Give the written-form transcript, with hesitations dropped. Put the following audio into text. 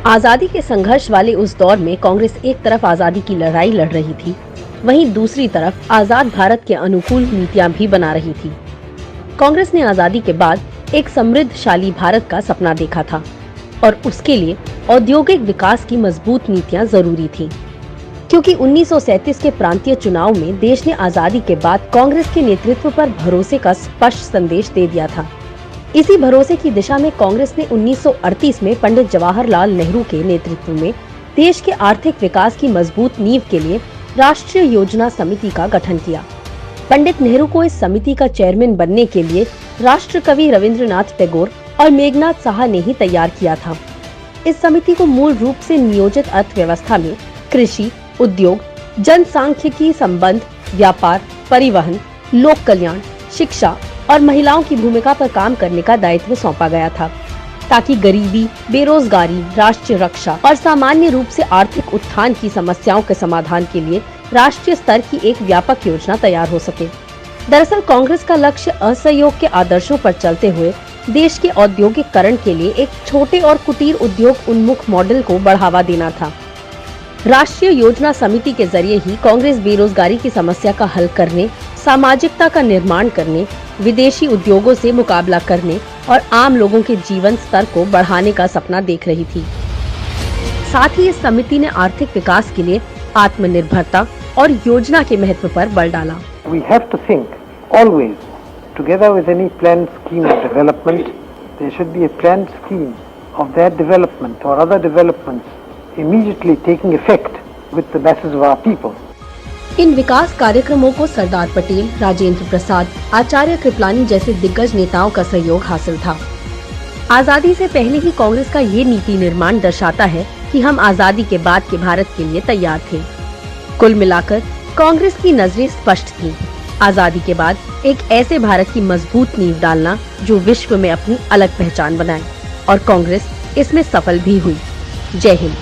आजादी के संघर्ष वाले उस दौर में कांग्रेस एक तरफ आजादी की लड़ाई लड़ रही थी, वहीं दूसरी तरफ आजाद भारत के अनुकूल नीतियां भी बना रही थी। कांग्रेस ने आजादी के बाद एक समृद्धशाली भारत का सपना देखा था और उसके लिए औद्योगिक विकास की मजबूत नीतियां जरूरी थी, क्योंकि 1937 के प्रांतीय चुनाव में देश ने आजादी के बाद कांग्रेस के नेतृत्व पर भरोसे का स्पष्ट संदेश दे दिया था। इसी भरोसे की दिशा में कांग्रेस ने 1938 में पंडित जवाहरलाल नेहरू के नेतृत्व में देश के आर्थिक विकास की मजबूत नींव के लिए राष्ट्रीय योजना समिति का गठन किया। पंडित नेहरू को इस समिति का चेयरमैन बनने के लिए राष्ट्र कवि रविंद्रनाथ टैगोर और मेघनाथ साहा ने ही तैयार किया था। इस समिति को मूल रूप से नियोजित अर्थव्यवस्था में कृषि, उद्योग, जनसांख्यिकी संबंध, व्यापार, परिवहन, लोक कल्याण, शिक्षा और महिलाओं की भूमिका पर काम करने का दायित्व सौंपा गया था, ताकि गरीबी, बेरोजगारी, राष्ट्रीय रक्षा और सामान्य रूप से आर्थिक उत्थान की समस्याओं के समाधान के लिए राष्ट्रीय स्तर की एक व्यापक योजना तैयार हो सके। दरअसल कांग्रेस का लक्ष्य असहयोग के आदर्शों पर चलते हुए देश के औद्योगिकरण के लिए एक छोटे और कुटीर उद्योग उन्मुख मॉडल को बढ़ावा देना था। राष्ट्रीय योजना समिति के जरिए ही कांग्रेस बेरोजगारी की समस्या का हल करने, सामाजिकता का निर्माण करने, विदेशी उद्योगों से मुकाबला करने और आम लोगों के जीवन स्तर को बढ़ाने का सपना देख रही थी। साथ ही इस समिति ने आर्थिक विकास के लिए आत्मनिर्भरता और योजना के महत्व पर बल डाला। We have to think always together with any planned scheme of development, there should be a planned scheme of that development or other developments immediately taking effect with the masses of our people. इन विकास कार्यक्रमों को सरदार पटेल, राजेंद्र प्रसाद, आचार्य कृपलानी जैसे दिग्गज नेताओं का सहयोग हासिल था। आजादी से पहले ही कांग्रेस का ये नीति निर्माण दर्शाता है कि हम आजादी के बाद के भारत के लिए तैयार थे। कुल मिलाकर कांग्रेस की नजरें स्पष्ट थीं। आजादी के बाद एक ऐसे भारत की मजबूत नींव डालना जो विश्व में अपनी अलग पहचान बनाए, और कांग्रेस इसमें सफल भी हुई। जय हिंद।